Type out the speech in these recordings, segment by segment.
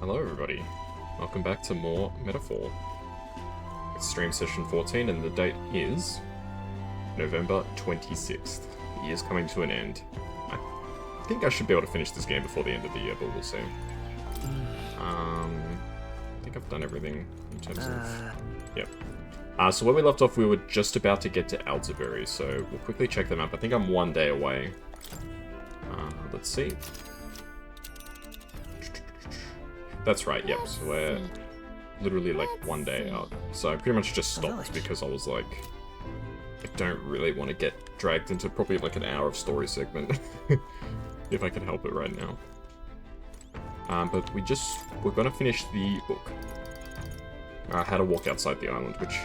Hello everybody, welcome back to more Metaphor. It's stream session 14 and the date is November 26th. The year's coming to an end. I think I should be able to finish this game before the end of the year, but we'll see. I think I've done everything in terms of... Yep. So where we left off, we were just about to get to Altabury, so we'll quickly check the map. I think I'm 1 day away. Let's see. That's right, yep, so we're literally like 1 day out. So I pretty much just stopped because I was like, I don't really want to get dragged into probably like an hour of story segment, if I can help it right now. But we're gonna finish the book. How to Walk Outside the Island, which,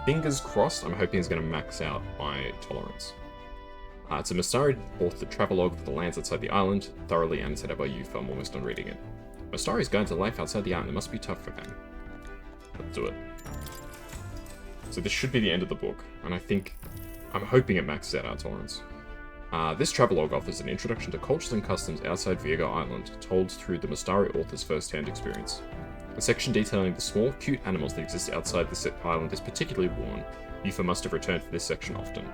fingers crossed, I'm hoping is gonna max out my tolerance. It's a Mastari authored travelogue for the lands outside the island, thoroughly annotated by you, I'm almost done reading it. Mastari's going to life outside the island. It must be tough for them. Let's do it. So this should be the end of the book, and I'm hoping it maxes out our tolerance. This travelogue offers an introduction to cultures and customs outside Viego Island, told through the Mastari author's first-hand experience. A section detailing the small, cute animals that exist outside the island is particularly worn. Yufa must have returned to this section often.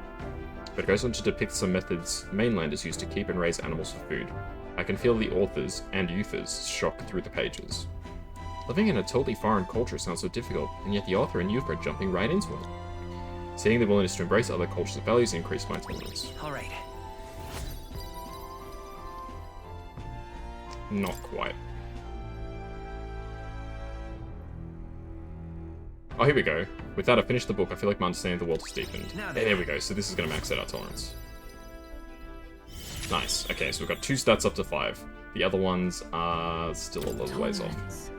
But it goes on to depict some methods mainlanders use to keep and raise animals for food. I can feel the author's and Yufa's shock through the pages. Living in a totally foreign culture sounds so difficult, and yet the author and Yufa are jumping right into it. Seeing the willingness to embrace other cultures and values increased my tolerance. Alright. Not quite. Oh, here we go. With that, I finished the book. I feel like my understanding of the world has deepened. There we go. So this is going to max out our tolerance. Nice. Okay, so we've got 2 stats up to 5. The other ones are still a little ways off.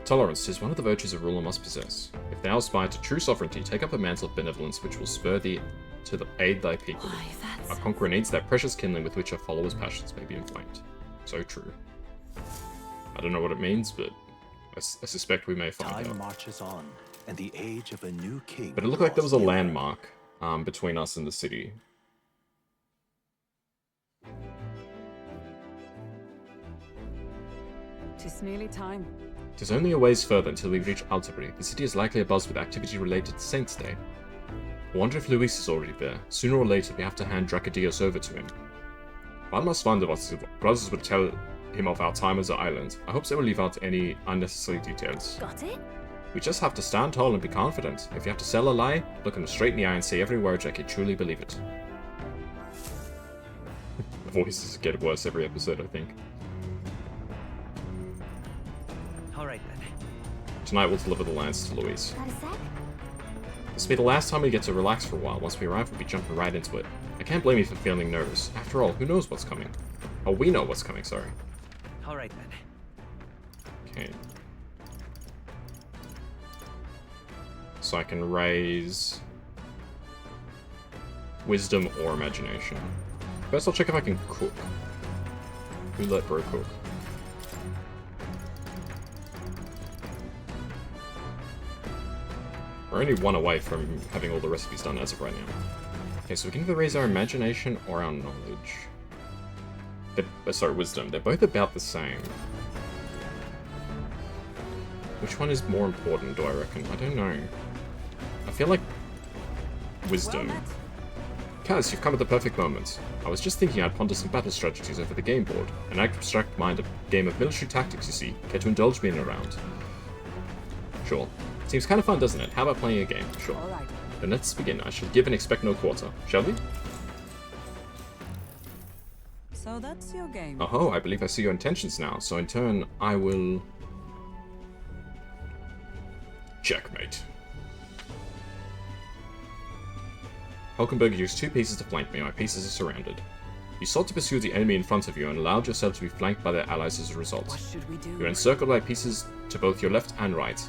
Tolerance is one of the virtues a ruler must possess. If thou aspire to true sovereignty, take up a mantle of benevolence which will spur thee to aid thy people. A conqueror needs that precious kindling with which a follower's passions may be inflamed. So true. I don't know what it means, but I suspect we may find out. Time marches on, and the age of a new king. But it looked like there was a landmark between us and the city. Tis nearly time. 'Tis only a ways further until we reach Altabury. The city is likely abuzz with activity related to Saint's Day. I wonder if Luis is already there. Sooner or later, we have to hand Dracadios over to him. One must wonder what his brothers would tell him of our time as an island. I hope they will leave out any unnecessary details. Got it? We just have to stand tall and be confident. If you have to sell a lie, look him straight in the eye and say every word like you truly believe it. The voices get worse every episode, I think. Alright then. Tonight we'll deliver the lands to Luis. Got a sec? This will be the last time we get to relax for a while. Once we arrive, we'll be jumping right into it. I can't blame you for feeling nervous. After all, who knows what's coming? Oh, we know what's coming, sorry. Alright then. Okay. So I can raise wisdom or imagination. First I'll check if I can cook. Who let bro cook? We're only 1 away from having all the recipes done as of right now. Okay, so we can either raise our imagination or our knowledge. Sorry, wisdom. They're both about the same. Which one is more important, do I reckon? I don't know. I feel like wisdom. Kaz, you've come at the perfect moment. I was just thinking I'd ponder some battle strategies over the game board. An abstract mind, a game of military tactics, you see. Care to indulge me in a round? Sure. Seems kind of fun, doesn't it? How about playing a game? Sure. Alright. Then let's begin. I shall give and expect no quarter. Shall we? So that's your game. Oh, I believe I see your intentions now. So in turn, I will... checkmate. Hulkenberg used 2 pieces to flank me. My pieces are surrounded. You sought to pursue the enemy in front of you and allowed yourself to be flanked by their allies as a result. What should we do? You're encircled by pieces to both your left and right.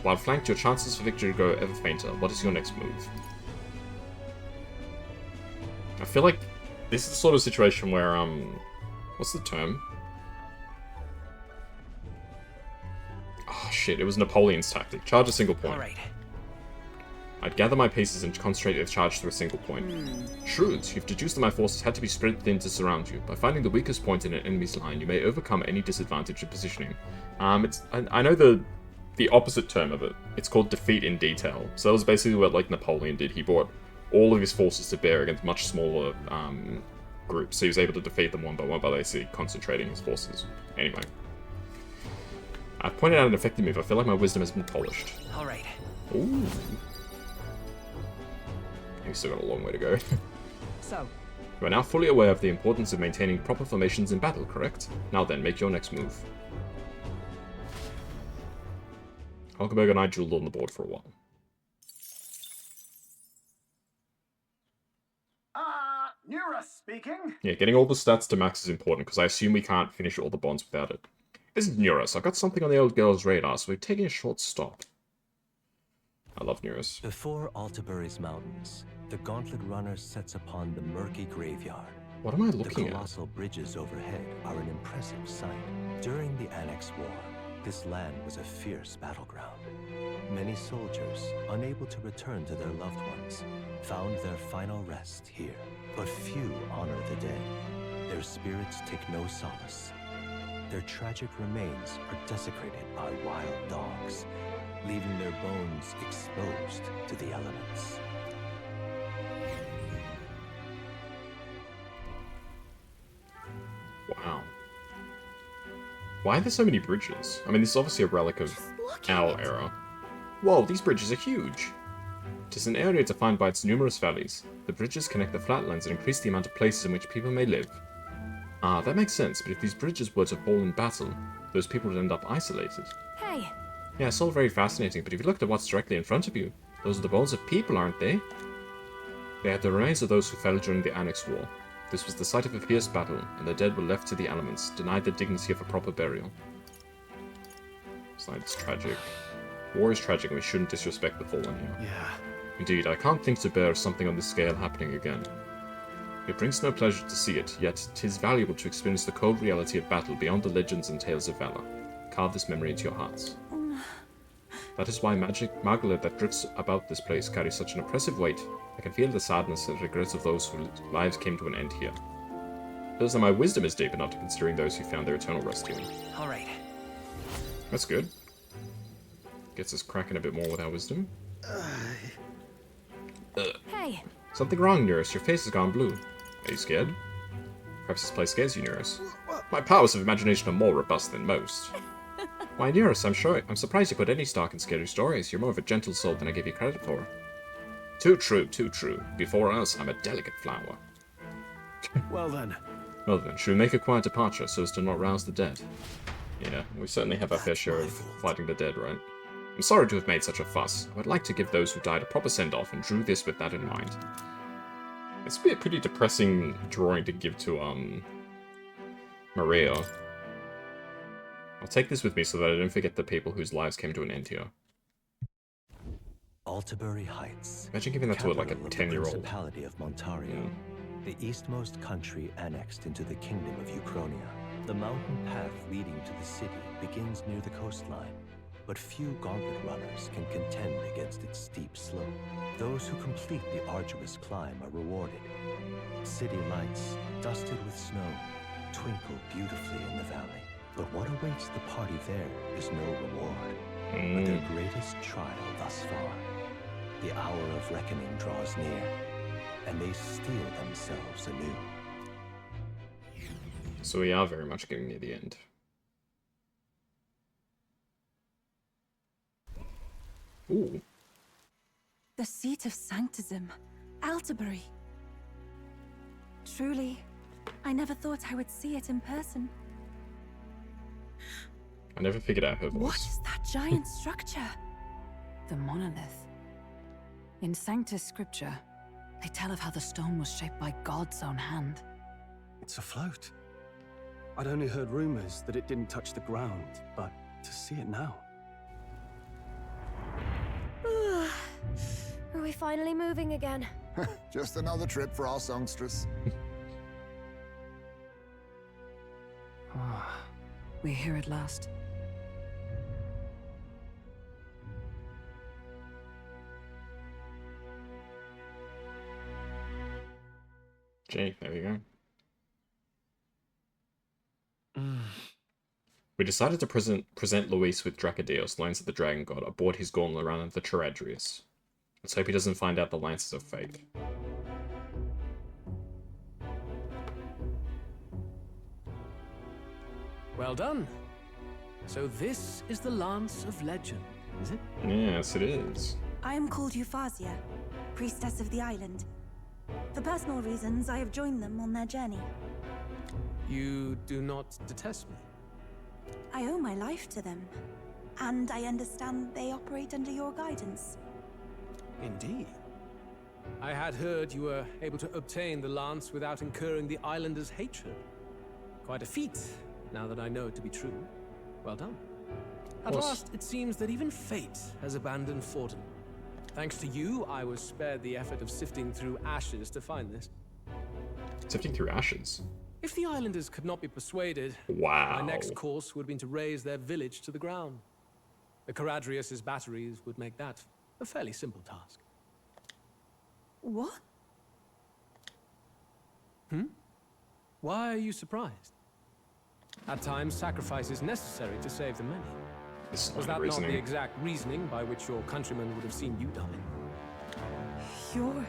While flanked, your chances for victory grow ever fainter. What is your next move? I feel like this is the sort of situation where, what's the term? Oh shit, it was Napoleon's tactic. Charge a single point. Alright. I'd gather my pieces and concentrate their charge to a single point. Shrewds, you've deduced that my forces had to be spread thin to surround you. By finding the weakest point in an enemy's line, you may overcome any disadvantage of positioning. I know the opposite term of it. It's called defeat in detail. So that was basically what like Napoleon did. He brought all of his forces to bear against much smaller groups. So he was able to defeat them one by one by basically concentrating his forces. Anyway. I've pointed out an effective move. I feel like my wisdom has been polished. Alright. Ooh. We've still got a long way to go. So, You are now fully aware of the importance of maintaining proper formations in battle, correct? Now then, make your next move. Hulkenberg and I dueled on the board for a while. Nura speaking. Yeah, getting all the stats to max is important, because I assume we can't finish all the bonds without it. This is Neuros. I've got something on the old girl's radar, so we're taking a short stop. I love Neuros. Before Altabury's mountains, the Gauntlet Runner sets upon the murky graveyard. What am I The looking at? colossal bridges overhead are an impressive sight. During the Annex War, this land was a fierce battleground. Many soldiers, unable to return to their loved ones, found their final rest here. But few honor the dead. Their spirits take no solace. Their tragic remains are desecrated by wild dogs, leaving their bones exposed to the elements. Wow. Why are there so many bridges? I mean, this is obviously a relic of our era. Whoa, these bridges are huge! It is an area defined by its numerous valleys. The bridges connect the flatlands and increase the amount of places in which people may live. Ah, that makes sense, but if these bridges were to fall in battle, those people would end up isolated. Hey, Yeah, it's all very fascinating, but if you look at what's directly in front of you, those are the bones of people, aren't they? They are the remains of those who fell during the Annex War. This was the site of a fierce battle, and the dead were left to the elements, denied the dignity of a proper burial. It's tragic. War is tragic, and we shouldn't disrespect the fallen here. Yeah. Indeed, I can't think to bear something on this scale happening again. It brings no pleasure to see it, yet 'tis valuable to experience the cold reality of battle beyond the legends and tales of valor. Carve this memory into your hearts. That is why Margaret that drifts about this place carries such an oppressive weight. I can feel the sadness and regrets of those whose lives came to an end here. Feels that my wisdom is deep enough to considering those who found their eternal rest here. Alright. That's good. Gets us cracking a bit more with our wisdom. hey, Something wrong, Neuros. Your face has gone blue. Are you scared? Perhaps this place scares you, Neuros. My powers of imagination are more robust than most. Why, Neuros, I'm surprised you put any stock in scary stories. You're more of a gentle soul than I give you credit for. Too true, too true. Before us, I'm a delicate flower. Well then. Well then, should we make a quiet departure so as to not rouse the dead? Yeah, we certainly have our fair share of fighting the dead, right? I'm sorry to have made such a fuss. I would like to give those who died a proper send-off and drew this with that in mind. This would be a pretty depressing drawing to give to, Maria. I'll take this with me so that I don't forget the people whose lives came to an end here. Altabury Heights. Imagine giving that to, like, a capital of the 10-year-old. Principality of Montario, the eastmost country annexed into the Kingdom of Ukronia. The mountain path leading to the city begins near the coastline, but few gauntlet runners can contend against its steep slope. Those who complete the arduous climb are rewarded. City lights, dusted with snow, twinkle beautifully in the valley. But what awaits the party there is no reward, but their greatest trial thus far. The hour of reckoning draws near, and they steel themselves anew. So we are very much getting near the end. Ooh. the seat of sanctism, Altabury. Truly, I never thought I would see it in person. I never figured out her voice. What is that giant structure? The monolith. In Sanctus Scripture, they tell of how the stone was shaped by God's own hand. It's afloat. I'd only heard rumors that it didn't touch the ground, but to see it now. Are we finally moving again? Just another trip for our songstress. We're here at last. Gee, there you go. We decided to present Luis with Dracodios, Lance of the Dragon God, aboard his gauntlet runner, the Charadrius. Let's hope he doesn't find out the Lances of Fate. Well done. So this is the Lance of Legend, is it? Yes, it is. I am called ReFantazio, priestess of the island. For personal reasons, I have joined them on their journey. You do not detest me? I owe my life to them, and I understand they operate under your guidance. Indeed. I had heard you were able to obtain the lance without incurring the islanders' hatred. Quite a feat, now that I know it to be true. Well done. At last, it seems that even fate has abandoned Fortin. Thanks to you, I was spared the effort of sifting through ashes to find this. Sifting through ashes? If the islanders could not be persuaded, wow, my next course would have been to raise their village to the ground. The Charadrius' batteries would make that a fairly simple task. What? Why are you surprised? At times, sacrifice is necessary to save the many. Was that not the exact reasoning by which your countrymen would have seen you die? You're...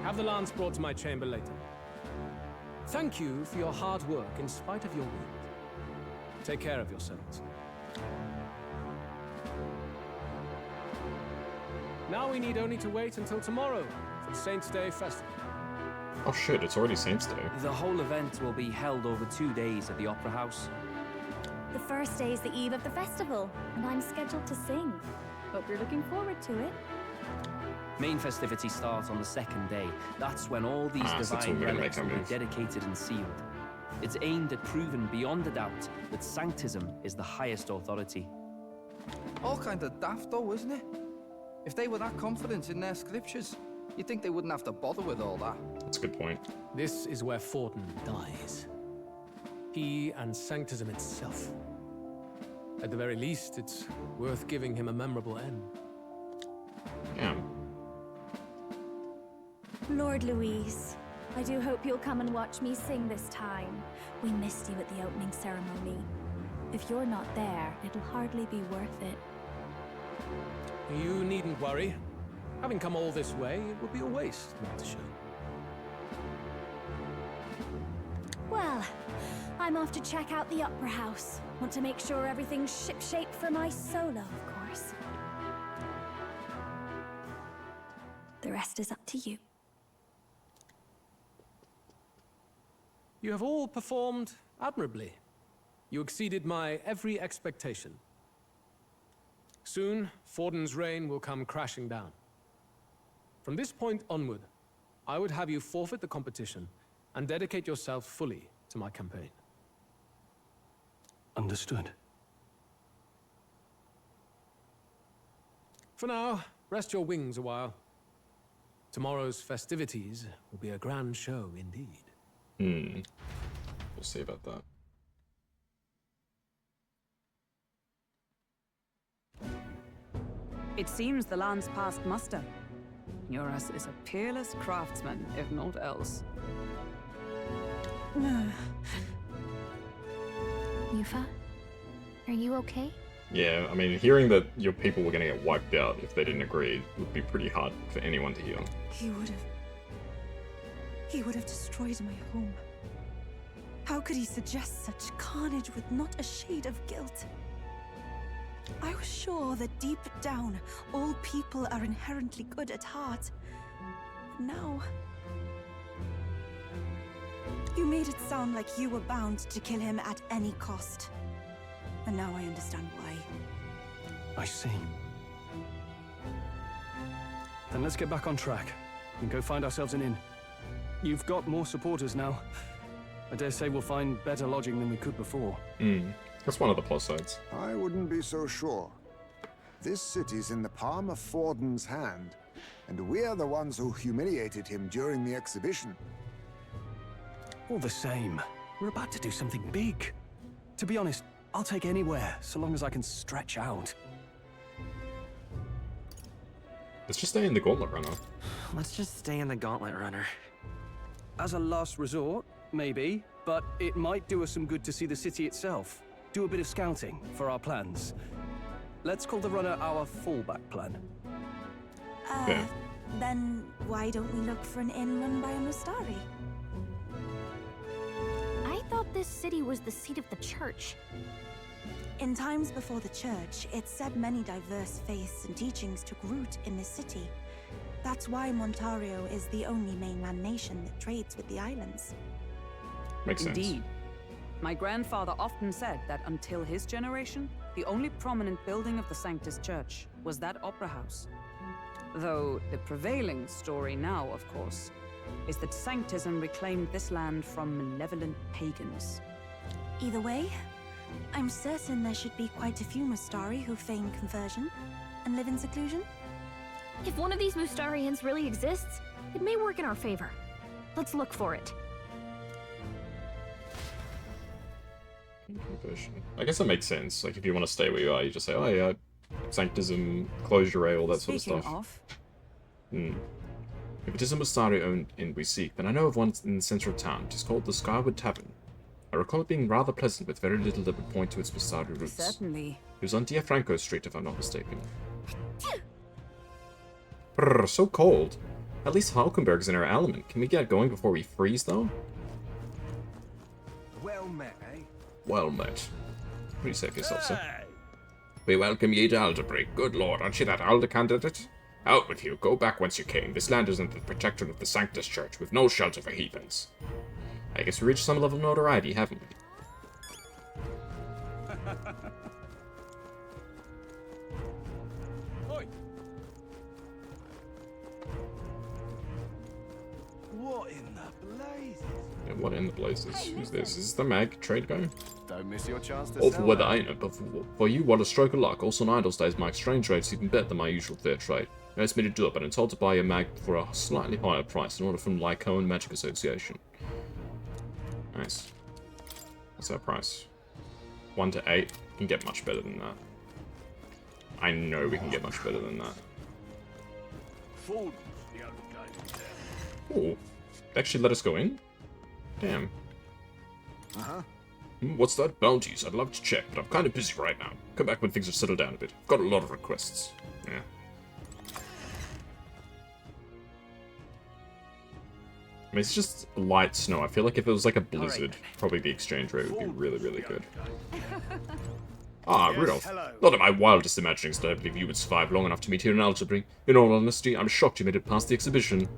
Have the lance brought to my chamber later. Thank you for your hard work in spite of your wound. Take care of yourselves. Now we need only to wait until tomorrow for the Saints' Day festival. Oh shit, it's already Saints' Day. The whole event will be held over 2 days at the Opera House. The first day is the eve of the festival, and I'm scheduled to sing. Hope you're looking forward to it. Main festivities start on the second day. That's when all these divine relics will be dedicated and sealed. It's aimed at proving beyond a doubt that Sanctism is the highest authority. All kind of daft though, isn't it? If they were that confident in their scriptures, you'd think they wouldn't have to bother with all that. That's a good point. This is where Fortin dies. He and Sanctism itself. At the very least, it's worth giving him a memorable end. Yeah. Lord Louise, I do hope you'll come and watch me sing this time. We missed you at the opening ceremony. If you're not there, it'll hardly be worth it. You needn't worry. Having come all this way, it would be a waste not to show. Well, I'm off to check out the Opera House. Want to make sure everything's shipshape for my solo, of course. The rest is up to you. You have all performed admirably. You exceeded my every expectation. Soon, Fortin's reign will come crashing down. From this point onward, I would have you forfeit the competition and dedicate yourself fully to my campaign. Understood. For now, rest your wings a while. Tomorrow's festivities will be a grand show indeed. We'll see about that. It seems the land's passed muster. Eurus is a peerless craftsman, if not else. Yufa, are you okay? Yeah, I mean, hearing that your people were going to get wiped out if they didn't agree would be pretty hard for anyone to hear. He would have destroyed my home. How could he suggest such carnage with not a shade of guilt? I was sure that deep down, all people are inherently good at heart. But now... You made it sound like you were bound to kill him at any cost. And now I understand why. I see. Then let's get back on track and go find ourselves an inn. You've got more supporters now. I dare say we'll find better lodging than we could before. That's one of the plus sides. I wouldn't be so sure. This city's in the palm of Fortin's hand, and we're the ones who humiliated him during the exhibition. All the same, we're about to do something big. To be honest, I'll take anywhere, so long as I can stretch out. Let's just stay in the Gauntlet Runner. Let's just stay in the Gauntlet Runner. As a last resort, maybe, but it might do us some good to see the city itself. Do a bit of scouting for our plans. Let's call the runner our fallback plan. Okay. Then why don't we look for an inn run by a Mustari? I thought this city was the seat of the church. In times before the church, it said many diverse faiths and teachings took root in this city. That's why Montario is the only mainland nation that trades with the islands. Makes sense. Indeed. My grandfather often said that until his generation, the only prominent building of the Sanctus Church was that opera house. Though the prevailing story now, of course, is that Sanctism reclaimed this land from malevolent pagans. Either way, I'm certain there should be quite a few Mustari who feign conversion and live in seclusion. If one of these Mustarians really exists, it may work in our favor. Let's look for it. Conversion. I guess that makes sense. Like, if you want to stay where you are, you just say, oh yeah, Sanctism, close your rail, that sort of Speaking stuff. of, If it is a Mustari-owned inn we seek, then I know of one in the center of town. It is called the Skyward Tavern. I recall it being rather pleasant, with very little that would point to its Mustari roots. certainly. It was on Diafranco Street, if I'm not mistaken. Brrr, so cold. At least Halkenberg's in our element. Can we get going before we freeze, though? Well met, eh? Well met. What do you say for yourself, sir? We welcome ye to Altabury. Good lord, aren't you that Alda candidate? Out with you, go back whence you came. This land is under the protection of the Sanctus Church, with no shelter for heathens. I guess we reached some level of notoriety, haven't we? What in the blazes? Yeah, what in the blazes? Who's this? Is this the mag trade guy? Don't miss your chance to All for sell weather, that. ain't it? But for you, what a stroke of luck. Also, on idle days, my exchange rate's even better than my usual fair trade. You asked me to do it, but I'm told to buy your mag for a slightly higher price in order from Lyco and Magic Association. Nice. What's that price? 1 to 8. Can get much better than that. I know we can get much better than that. Oh, they actually let us go in? Damn. Uh-huh. What's that? Bounties. I'd love to check, but I'm kind of busy right now. Come back when things have settled down a bit. I've got a lot of requests. Yeah. I mean, it's just light snow. I feel like if it was like a blizzard, probably the exchange rate would be really, really good. Ah, Rudolph. Not in my wildest imaginings did I believe you would survive long enough to meet here in Altabury. In all honesty, I'm shocked you made it past the exhibition.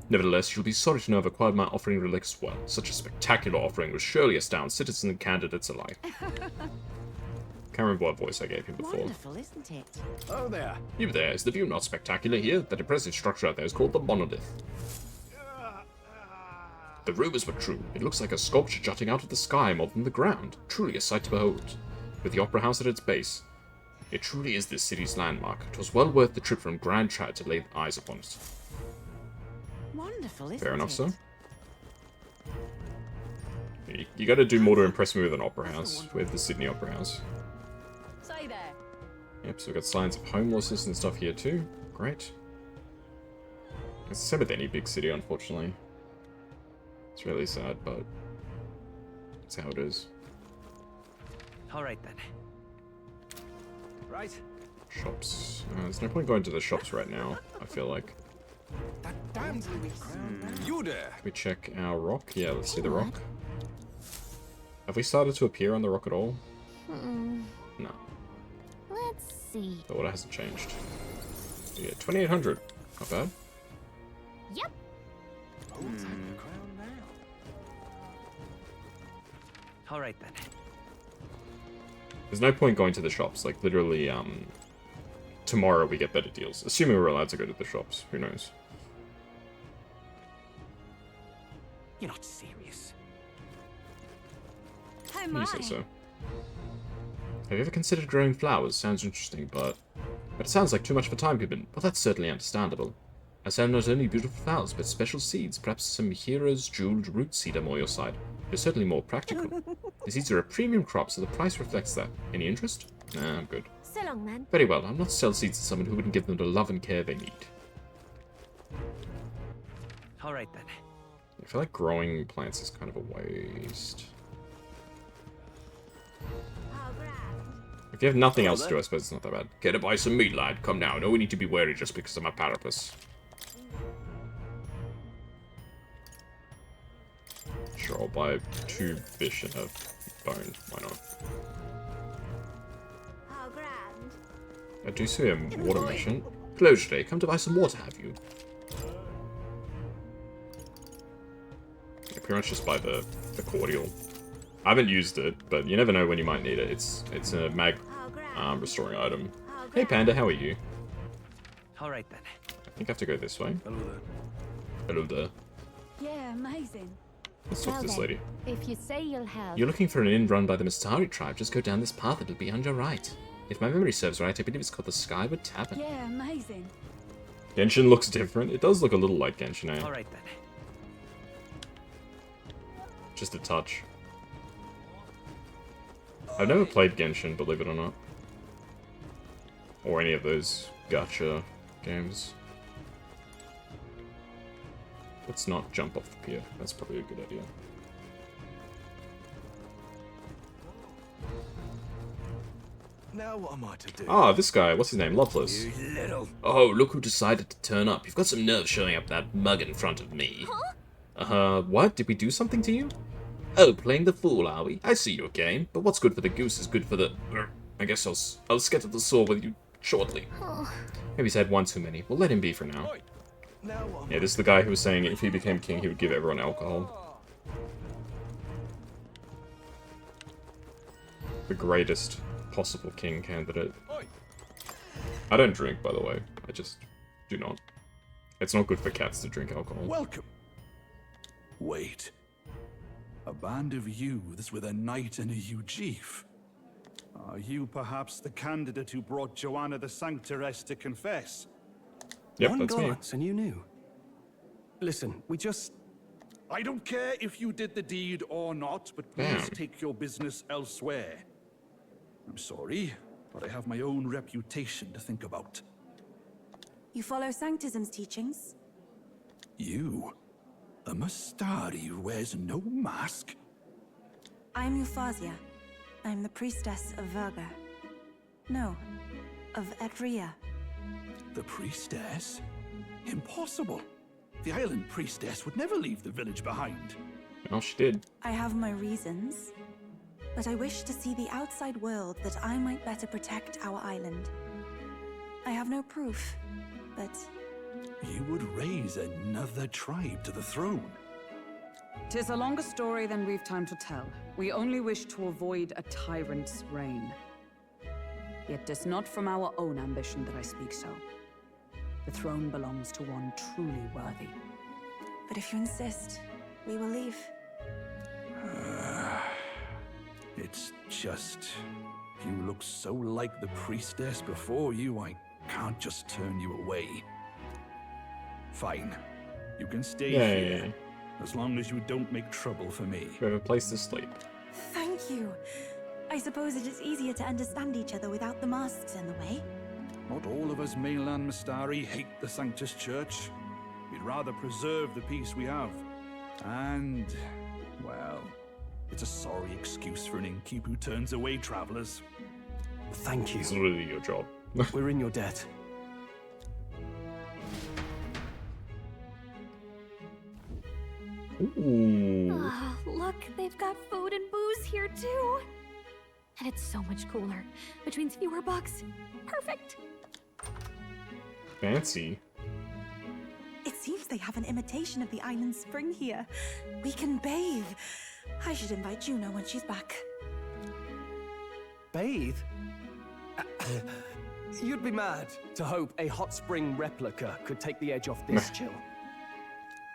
Nevertheless, you'll be sorry to know I've acquired my offering relic as well. Such a spectacular offering will surely astound citizens and candidates alike. Can't remember what voice I gave him before. Wonderful, isn't it? Oh there. You there, is the view not spectacular here? That impressive structure out there is called the Monolith. The rumors were true. It looks like a sculpture jutting out of the sky more than the ground. Truly a sight to behold. With the Opera House at its base, it truly is this city's landmark. 'Twas well worth the trip from Grand Trad to lay eyes upon it. Wonderful, isn't Fair enough, it? sir. You gotta do more to impress me with an opera house. With the Sydney Opera House. Say there. Yep, so we've got signs of homelessness and stuff here too. Great. It's the same with any big city, unfortunately. It's really sad, but that's how it is. All right then. Right. Shops. There's no point going to the shops right now, I feel like. That damn Louis crown. You there? Can we check our rock? Yeah, let's see the rock. Have we started to appear on the rock at all? No. Let's see. The order hasn't changed. Yeah, 2800. Not bad. Yep. Who'll take the crown now? All right then. There's no point going to the shops. Like, literally, tomorrow we get better deals. Assuming we're allowed to go to the shops. Who knows? You're not serious. How You say so. Have you ever considered growing flowers? Sounds interesting, but it sounds like too much of a time commitment. Well, that's certainly understandable. I sell not only beautiful flowers, but special seeds. Perhaps some Hera's jeweled root seed are more your side. They're certainly more practical. The seeds are a premium crop, so the price reflects that. Any interest? Nah, I'm good. So long, then. Very well, I'll not sell seeds to someone who wouldn't give them the love and care they need. All right then. I feel like growing plants is kind of a waste. If you have nothing else to do, I suppose it's not that bad. Get to buy some meat, lad. Come now. No need to be wary just because I'm a platypus. Sure, I'll buy 2 fish and a bone. Why not? I do see a water mission. Hello, today. Come to buy some water, have you? I pretty much just buy the cordial. I haven't used it, but you never know when you might need it. It's a mag restoring item. Hey Panda, how are you? Alright then. I think I have to go this way. Hello there. Hello there. Yeah, amazing. Let's talk to this lady. If you say you'll help. You're looking for an inn run by the Mistari tribe, just go down this path, it'll be on your right. If my memory serves right, I believe it's called the Skyward Tavern. Yeah, amazing. Genshin looks different. It does look a little like Genshin, eh? Alright then. Just a touch. I've never played Genshin, believe it or not. Or any of those gacha games. Let's not jump off the pier. That's probably a good idea. Now what am I to do? Ah, this guy. What's his name? Loveless. You little... Oh, look who decided to turn up. You've got some nerve showing up that mug in front of me. Huh? What? Did we do something to you? Oh, playing the fool, are we? I see your game, but what's good for the goose is good for the... I guess I'll skettle the saw with you shortly. Maybe he's had one too many. We'll let him be for now. Yeah, this is the guy who was saying if he became king, he would give everyone alcohol. The greatest possible king candidate. I don't drink, by the way. I just do not. It's not good for cats to drink alcohol. Welcome. Wait. A band of youths with a knight and a Ujief. Are you perhaps the candidate who brought Joanna the Sanctoress to confess? Yep, One that's me. glance and you knew. Listen, we just... I don't care if you did the deed or not, but please take your business elsewhere. I'm sorry, but I have my own reputation to think about. You follow Sanctism's teachings? You? A Mistari who wears no mask? I'm Euphazia. I'm the priestess of Verga. No, of Edria. The priestess? Impossible. The island priestess would never leave the village behind. Oh, she did. I have my reasons, but I wish to see the outside world that I might better protect our island. I have no proof, but... You would raise another tribe to the throne. 'Tis a longer story than we've time to tell. We only wish to avoid a tyrant's reign. Yet 'tis not from our own ambition that I speak so. The throne belongs to one truly worthy. But if you insist, we will leave. It's just... You look so like the priestess before you, I can't just turn you away. Fine. You can stay here. As long as you don't make trouble for me. We have a place to sleep. Thank you. I suppose it is easier to understand each other without the masks in the way. Not all of us mainland Mistari hate the Sanctus Church. We'd rather preserve the peace we have. And, well, it's a sorry excuse for an innkeep who turns away travelers. Thank you. It's literally your job. We're in your debt. Ooh. Oh, look, they've got food and booze here too. And it's so much cooler. Which means fewer bugs. Perfect. Fancy. It seems they have an imitation of the island spring here. We can bathe. I should invite Juno when she's back. Bathe? You'd be mad to hope a hot spring replica could take the edge off this chill.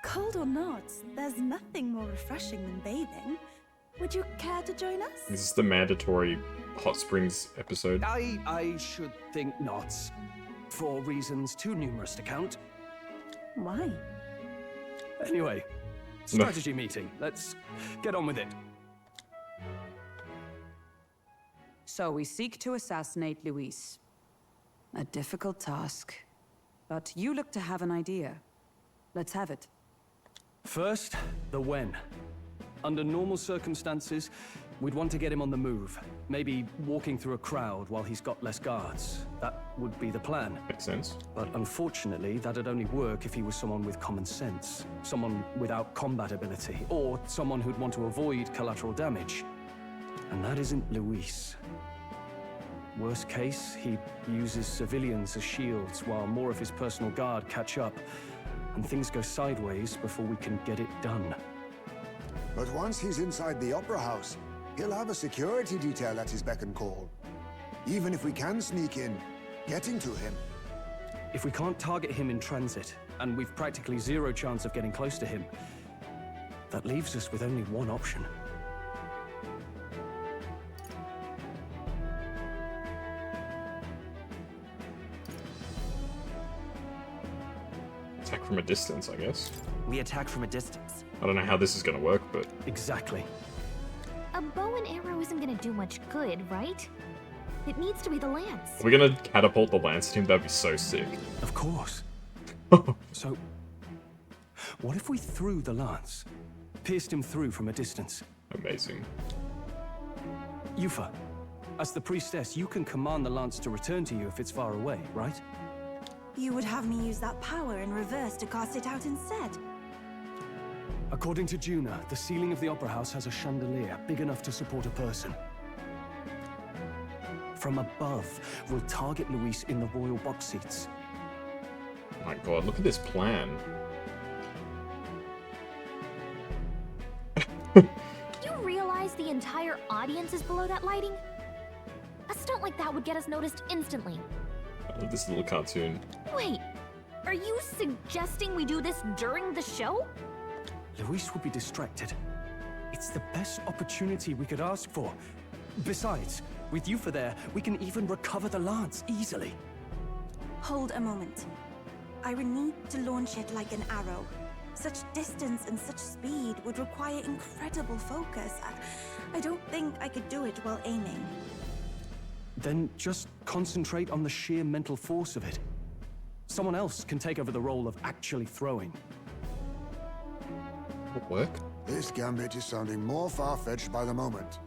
Cold or not, there's nothing more refreshing than bathing. Would you care to join us? Is this the mandatory Hot Springs episode? I should think not. For reasons too numerous to count. Why? Anyway, strategy meeting. Let's get on with it. So we seek to assassinate Luis. A difficult task. But you look to have an idea. Let's have it. First, the when. Under normal circumstances, we'd want to get him on the move. Maybe walking through a crowd while he's got less guards. That would be the plan. Makes sense. But unfortunately, that'd only work if he was someone with common sense. Someone without combat ability. Or someone who'd want to avoid collateral damage. And that isn't Luis. Worst case, he uses civilians as shields while more of his personal guard catch up. And things go sideways before we can get it done. But once he's inside the Opera House, he'll have a security detail at his beck and call. Even if we can sneak in, getting to him. If we can't target him in transit, and we've practically zero chance of getting close to him, that leaves us with only one option. Attack from a distance, I guess. We attack from a distance. I don't know how this is gonna work, but... Exactly. A bow and arrow isn't gonna do much good, right? It needs to be the lance. Are we gonna catapult the lance at him? That'd be so sick. Of course. So, what if we threw the lance? Pierced him through from a distance? Amazing. Yufa, as the priestess, you can command the lance to return to you if it's far away, right? You would have me use that power in reverse to cast it out instead. According to Juna, the ceiling of the Opera House has a chandelier big enough to support a person. From above, we'll target Luis in the royal box seats. Oh my god, look at this plan. You realize the entire audience is below that lighting? A stunt like that would get us noticed instantly. I love this little cartoon. Wait, are you suggesting we do this during the show? Luis would be distracted. It's the best opportunity we could ask for. Besides, with Yufa there, we can even recover the lance easily. Hold a moment. I would need to launch it like an arrow. Such distance and such speed would require incredible focus. I don't think I could do it while aiming. Then just concentrate on the sheer mental force of it. Someone else can take over the role of actually throwing. What work? This gambit is sounding more far-fetched by the moment.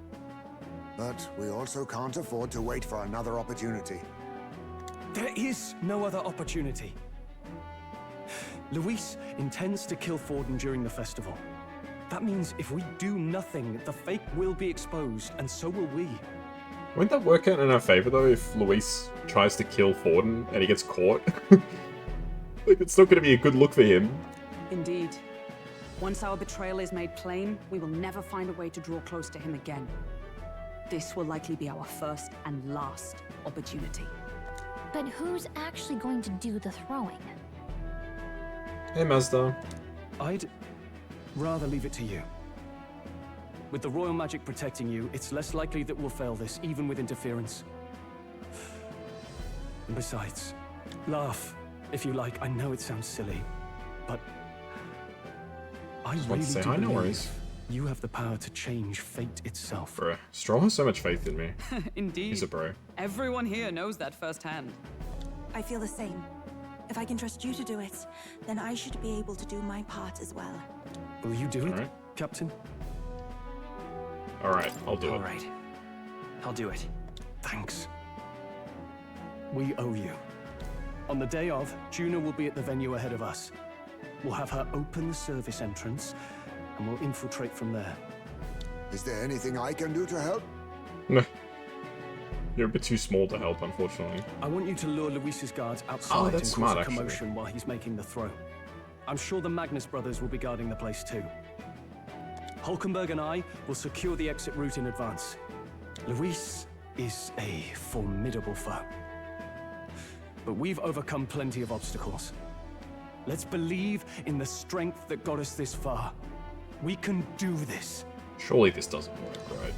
But we also can't afford to wait for another opportunity. There is no other opportunity. Luis intends to kill Forden during the festival. That means if we do nothing, the fake will be exposed, and so will we. Won't that work out in our favor, though, if Luis tries to kill Forden and he gets caught? Like, it's not going to be a good look for him. Indeed. Once our betrayal is made plain, we will never find a way to draw close to him again. This will likely be our first and last opportunity. But who's actually going to do the throwing? Hey, Mazda. I'd rather leave it to you. With the royal magic protecting you, it's less likely that we'll fail this, even with interference. And besides, laugh, if you like. I know it sounds silly, but I really do believe you have the power to change fate itself. Bro, Stroll has so much faith in me. Indeed. He's a bro. Everyone here knows that firsthand. I feel the same. If I can trust you to do it, then I should be able to do my part as well. Will you do it, Alright. Captain? Alright, I'll do it. Alright. I'll do it. Thanks. We owe you. On the day of, Juna will be at the venue ahead of us. We'll have her open the service entrance, and we'll infiltrate from there. Is there anything I can do to help? No. You're a bit too small to help, unfortunately. I want you to lure Luis's guards outside and that's cause smart, a actually. commotion while he's making the throw. I'm sure the Magnus brothers will be guarding the place too. Hulkenberg and I will secure the exit route in advance. Luis is a formidable foe. But we've overcome plenty of obstacles. Let's believe in the strength that got us this far. We can do this. Surely this doesn't work, right?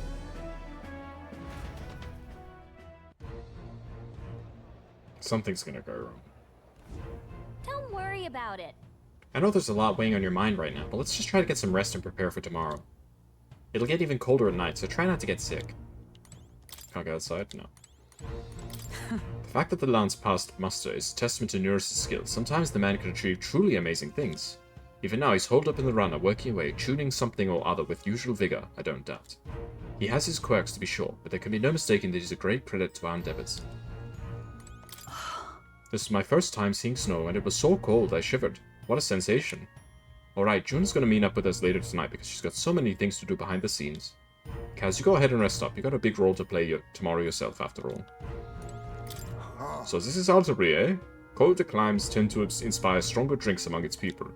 Something's gonna go wrong. Don't worry about it. I know there's a lot weighing on your mind right now, but let's just try to get some rest and prepare for tomorrow. It'll get even colder at night, so try not to get sick. Can't go outside? No. The fact that the lance passed muster is a testament to Nurse's skill. Sometimes the man can achieve truly amazing things. Even now, he's holed up in the runner, working away, tuning something or other with usual vigor, I don't doubt. He has his quirks, to be sure, but there can be no mistaking that he's a great credit to our endeavors. This is my first time seeing snow, and it was so cold I shivered. What a sensation. Alright, June's gonna meet up with us later tonight because she's got so many things to do behind the scenes. Kaz, you go ahead and rest up. You got a big role to play tomorrow yourself, after all. So this is Altabury, eh? Colder climes tend to inspire stronger drinks among its people.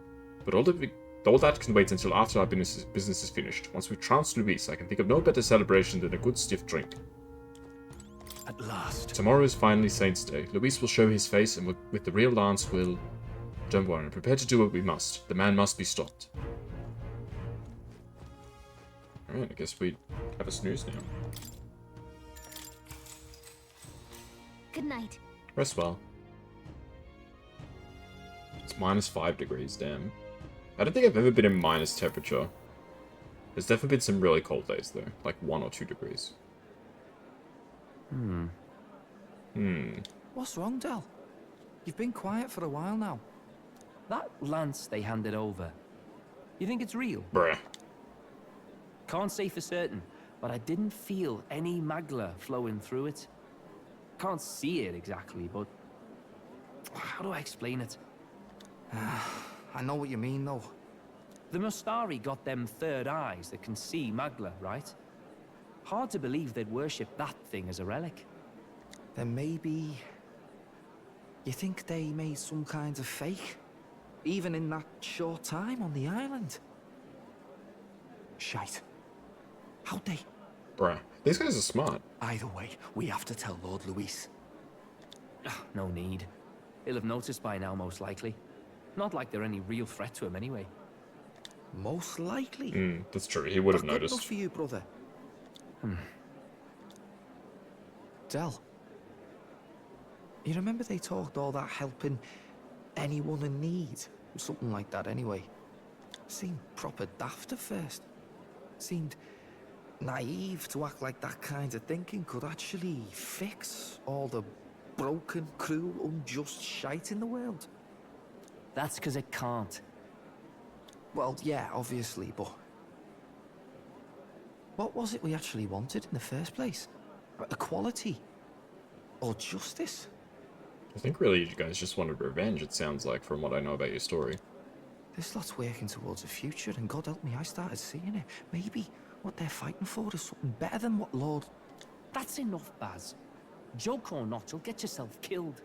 But all that can wait until after our business is finished. Once we've trounced Luis, I can think of no better celebration than a good stiff drink. At last. Tomorrow is finally Saint's Day. Luis will show his face, and with the real dance, we'll... Don't worry, prepare to do what we must. The man must be stopped. Alright, I guess we have a snooze now. Good night. Rest well. It's -5 degrees, damn. I don't think I've ever been in minus temperature. There's definitely been some really cold days, though. Like 1 or 2 degrees. What's wrong, Del? You've been quiet for a while now. That lance they handed over, you think it's real? Bruh. Can't say for certain, but I didn't feel any magla flowing through it. Can't see it exactly, but... how do I explain it? I know what you mean, though. The Mustari got them third eyes that can see magla, right? Hard to believe they'd worship that thing as a relic. Then maybe... you think they made some kind of fake? Even in that short time on the island? Shite. How'd they? Bruh. These guys are smart. Either way, we have to tell Lord Luis. No need. He'll have noticed by now, most likely. Not like they're any real threat to him anyway. Most likely? That's true. He would have Good enough noticed. for you, brother. Del. You remember they talked all that helping anyone in need? Something like that anyway. Seemed proper daft at first. Seemed naive to act like that kind of thinking could actually fix all the broken, cruel, unjust shite in the world. That's because it can't. Well, yeah, obviously, but... what was it we actually wanted in the first place? Equality? Or justice? I think really you guys just wanted revenge, it sounds like, from what I know about your story. This lot's working towards a future, and God help me, I started seeing it. Maybe what they're fighting for is something better than what Lord... That's enough, Baz. Joke or not, you'll get yourself killed.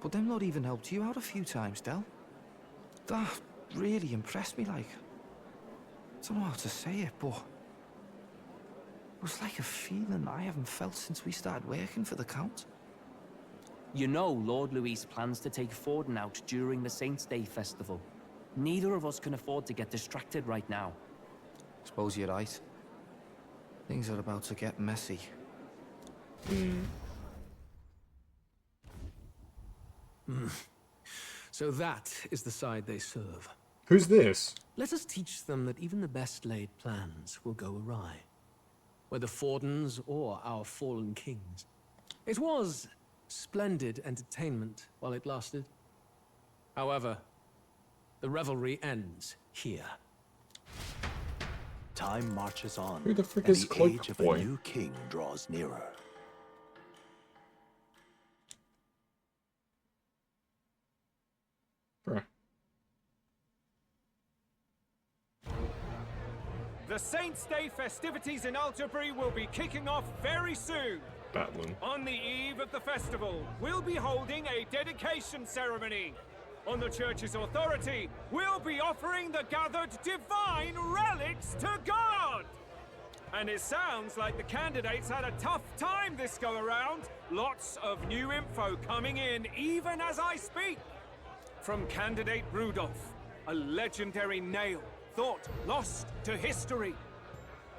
But them lot even helped you out a few times, Del. That really impressed me, like... I don't know how to say it, but... it was like a feeling I haven't felt since we started working for the Count. You know Lord Luis plans to take Forden out during the Saint's Day festival. Neither of us can afford to get distracted right now. Suppose you're right. Things are about to get messy. So that is the side they serve. Who's this? Let us teach them that even the best laid plans will go awry. Whether Fordens or our fallen kings. It was splendid entertainment while it lasted. However, the revelry ends here. Time marches on, Who the frick and is the Cloak age of Boy? a new king draws nearer. Bruh. The Saints' Day festivities in Altabury will be kicking off very soon. Battling. On the eve of the festival, we'll be holding a dedication ceremony. On the church's authority, we'll be offering the gathered divine relics to God. And it sounds like the candidates had a tough time this go around. Lots of new info coming in even as I speak. From candidate Rudolph, a legendary nail, thought lost to history.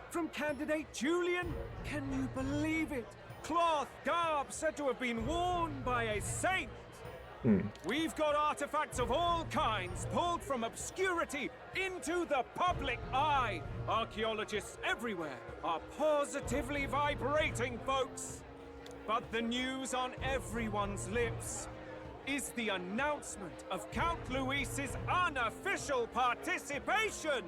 From candidate Julian, can you believe it? Cloth garb said to have been worn by a saint. We've got artifacts of all kinds pulled from obscurity into the public eye. Archaeologists everywhere are positively vibrating, folks. But the news on everyone's lips. is the announcement of Count Luis's unofficial participation.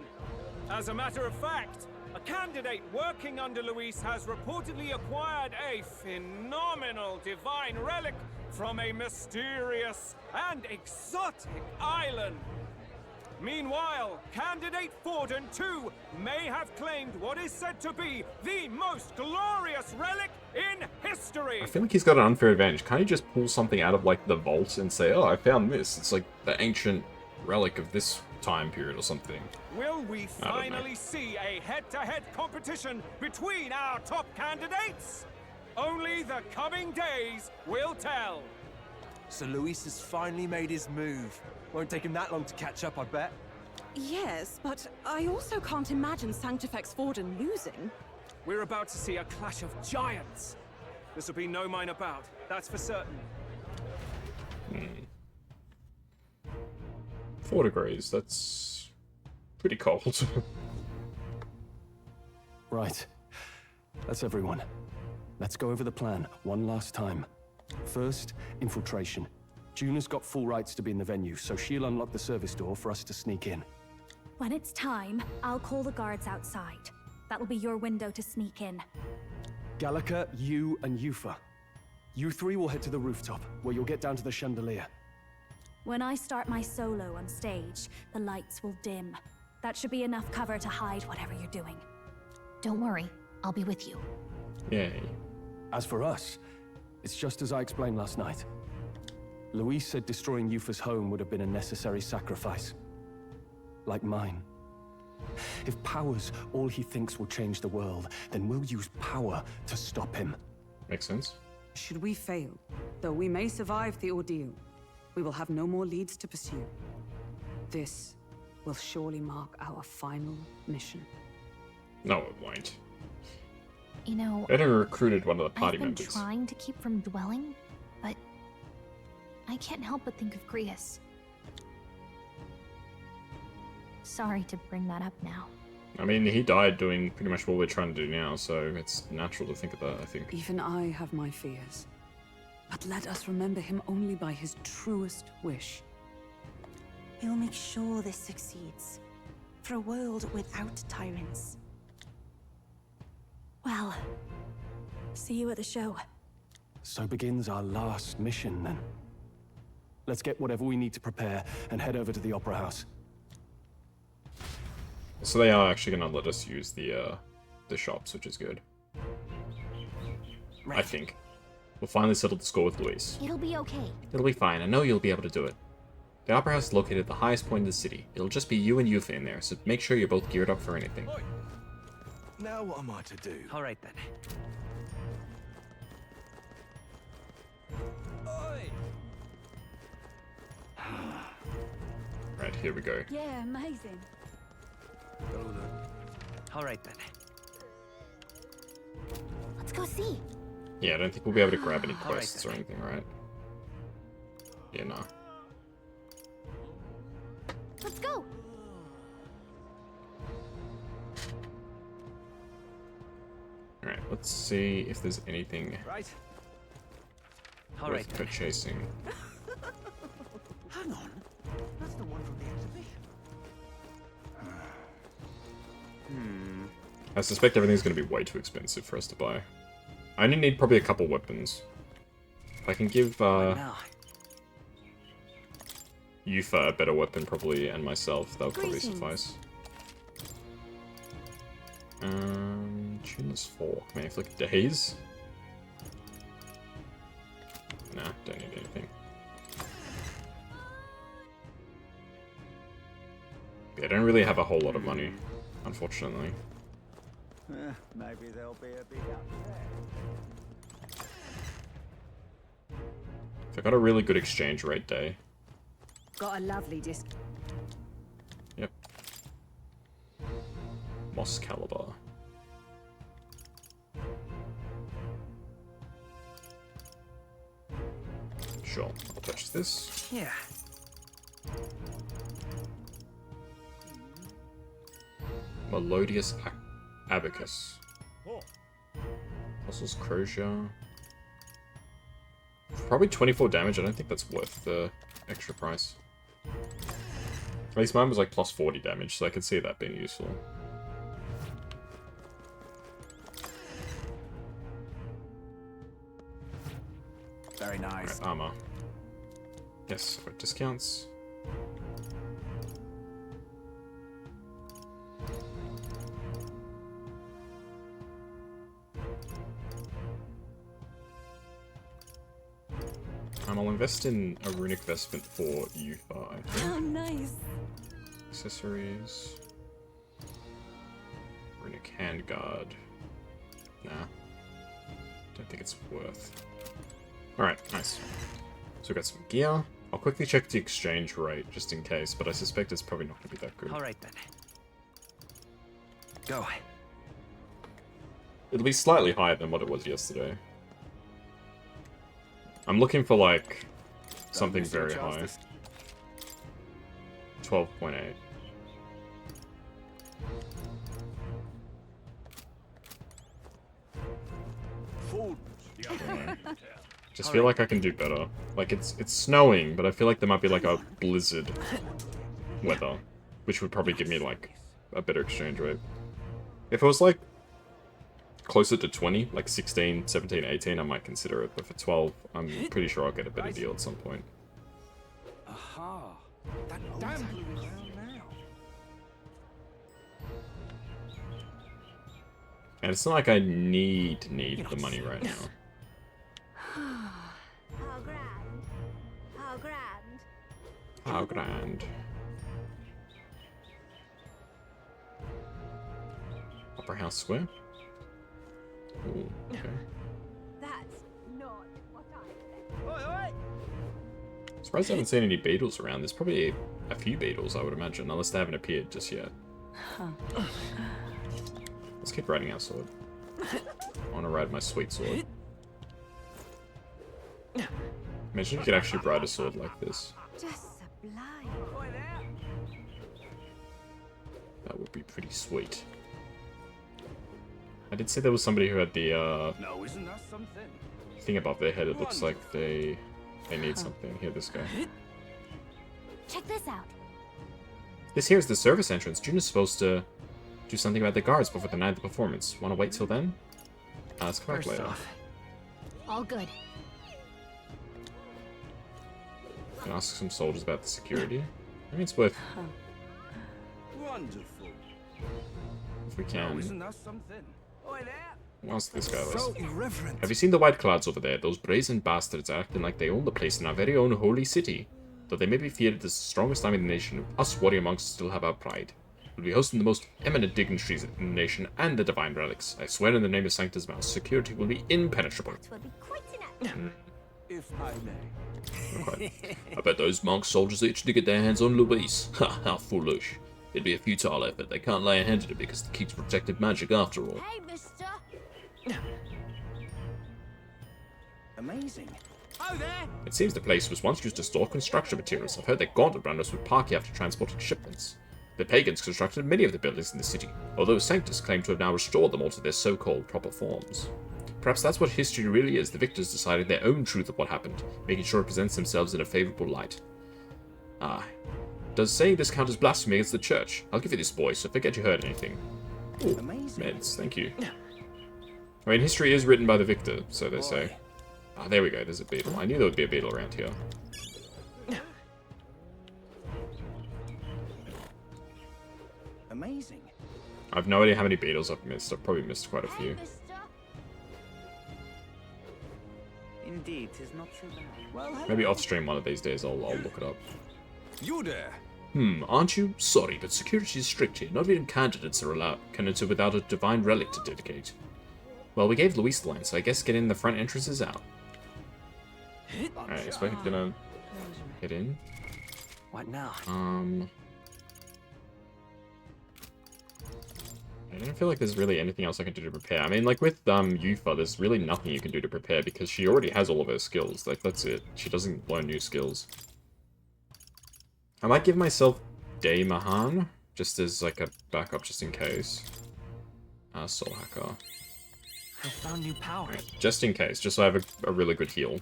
As a matter of fact, a candidate working under Luis has reportedly acquired a phenomenal divine relic from a mysterious and exotic island. Meanwhile, candidate Forden, too, may have claimed what is said to be the most glorious relic in history. I feel like he's got an unfair advantage. Can't he just pull something out of, like, the vault and say, oh, I found this. It's like the ancient relic of this time period or something. Will we finally see a head-to-head competition between our top candidates? Only the coming days will tell. So Luis has finally made his move. Won't take him that long to catch up, I bet. Yes, but I also can't imagine Sanctifex Forden losing. We're about to see a clash of giants. This will be no minor bout, that's for certain. 4 degrees, that's pretty cold. Right. That's everyone. Let's go over the plan one last time. First, infiltration. Juna's got full rights to be in the venue, so she'll unlock the service door for us to sneak in. When it's time, I'll call the guards outside. That'll be your window to sneak in. Gallica, you, and Yufa. You three will head to the rooftop, where you'll get down to the chandelier. When I start my solo on stage, the lights will dim. That should be enough cover to hide whatever you're doing. Don't worry, I'll be with you. Yay. As for us, it's just as I explained last night. Luis said destroying Yufa's home would have been a necessary sacrifice. Like mine. If power's all he thinks will change the world, then we'll use power to stop him. Makes sense. Should we fail, though we may survive the ordeal, we will have no more leads to pursue. This will surely mark our final mission. No, it won't. You know, They never recruited one of the party I've been members. trying to keep from dwelling, but I can't help but think of Grius. Sorry to bring that up now. I mean, he died doing pretty much what we're trying to do now, so it's natural to think of that, I think. Even I have my fears. But let us remember him only by his truest wish. We'll make sure this succeeds. For a world without tyrants. Well, see you at the show. So begins our last mission, then. Let's get whatever we need to prepare and head over to the Opera House. So they are actually going to let us use the shops, which is good. Right. I think. We'll finally settle the score with Luis. It'll be okay. It'll be fine. I know you'll be able to do it. The Opera House is located at the highest point in the city. It'll just be you and Yufa in there, so make sure you're both geared up for anything. Now what am I to do? All right, then. Right, here we go. Yeah, amazing. All right, then. Let's go see. Yeah, I don't think we'll be able to grab any All right, quests or anything, right? Yeah, no. Let's go. Alright, let's see if there's anything Right. All right, worth then. purchasing. Hang on. That's the one from the exhibition. I suspect everything's going to be way too expensive for us to buy. I only need probably a couple weapons. If I can give Now. Yufa a better weapon probably, and myself, that would probably Greetings. suffice. Tuneless fork. May inflict daze? Nah, don't need anything. Yeah, I don't really have a whole lot of money, unfortunately. Maybe there'll be a big upset. If I got a really good exchange rate day. Got a lovely disc. Yep. Moss Caliber. Sure, I'll purchase this. Yeah. Melodious Abacus. Fossils Crozier. Probably 24 damage. I don't think that's worth the extra price. At least mine was like plus 40 damage, so I could see that being useful. Very nice. Right, armor. Yes, got discounts. I'll invest in a runic vestment for Yufa, I think. Oh, nice. Accessories. Runic handguard. Nah. Don't think it's worth. Alright, nice. So we got some gear. I'll quickly check the exchange rate just in case, but I suspect it's probably not going to be that good. Alright then. Go. It'll be slightly higher than what it was yesterday. I'm looking for, like, something very high. 12.8. Just feel like I can do better. Like, it's snowing, but I feel like there might be, like, a blizzard weather, which would probably give me, like, a better exchange rate. If it was, like, closer to 20, like 16, 17, 18, I might consider it, but for 12, I'm pretty sure I'll get a better deal at some point. Aha! That damn blue is down now. And it's not like I need the money right now. How grand. How grand. How grand. Opera House Square? Ooh, okay. That's not what I said. Surprised I haven't seen any beetles around. There's probably a few beetles, I would imagine, unless they haven't appeared just yet. Let's keep riding our sword. I want to ride my sweet sword. Imagine if you could actually ride a sword like this. Just sublime. That would be pretty sweet. I did say there was somebody who had the No, isn't that something? thing above their head. It looks like they need something. Here, this guy. Check this out. This here is the service entrance. June is supposed to do something about the guards before the night of the performance. Want to wait till then? Let's come back later. All good. Can ask some soldiers about the security. I mean, it's worth Wonderful. if we No, can. isn't that something? Oi there. Ask this guy. So irreverent. Have you seen the white clouds over there? Those brazen bastards are acting like they own the place in our very own holy city. Though they may be feared as the strongest army in the nation, us warrior monks still have our pride. We'll be hosting the most eminent dignitaries in the nation and the divine relics. I swear in the name of Sanctus Mouse, security will be impenetrable. That will be quite enough. If I may. Okay. I bet those monk soldiers are itching to get their hands on Luis. Ha, how foolish. It'd be a futile effort. They can't lay a hand at it because the king's protected magic after all. Hey, mister. Amazing. Oh there. It seems the place was once used to store construction materials. I've heard that gauntlet runners would park here after transporting shipments. The pagans constructed many of the buildings in the city, although Sanctus claim to have now restored them all to their so-called proper forms. Perhaps that's what history really is, the victors deciding their own truth of what happened, making sure it presents themselves in a favourable light. Ah. Does saying this count as blasphemy against the church? I'll give you this, boy, so forget you heard anything. Ooh, meds, thank you. I mean, history is written by the victor, so they say. Ah, there we go, there's a beetle. I knew there would be a beetle around here. Amazing. I've no idea how many beetles I've missed. I've probably missed quite a few. Indeed, 'tis not so bad. Well, Maybe off stream one of these days I'll look it up. You there? Aren't you? Sorry, but security is strict here. Not even candidates can enter without a divine relic to dedicate. Well, we gave Luis the line, so I guess getting the front entrances out. Alright, I expect I'm gonna get in. What now? I don't feel like there's really anything else I can do to prepare. I mean, like with Yufa, there's really nothing you can do to prepare because she already has all of her skills. Like, that's it. She doesn't learn new skills. I might give myself Day Mahan, just as like a backup, just in case. Soul Hacker. I found new power. Right, just in case, just so I have a really good heal.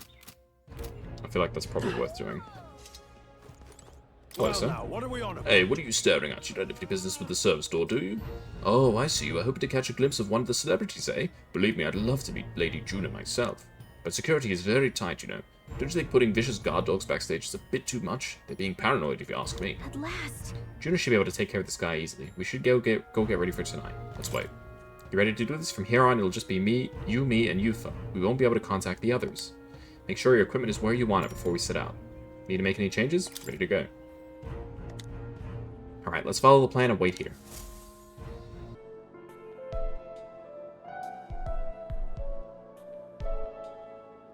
I feel like that's probably worth doing. Hello, sir. Now, what are we on about? Hey, what are you staring at? You don't have any business with the service door, do you? Oh, I see. You are hoping to catch a glimpse of one of the celebrities, eh? Believe me, I'd love to meet Lady Juna myself. But security is very tight, you know. Don't you think putting vicious guard dogs backstage is a bit too much? They're being paranoid, if you ask me. At last. Juna should be able to take care of this guy easily. We should go get ready for tonight. Let's wait. You ready to do this? From here on, it'll just be me, and Yufa. We won't be able to contact the others. Make sure your equipment is where you want it before we set out. Need to make any changes? Ready to go. Alright, let's follow the plan and wait here.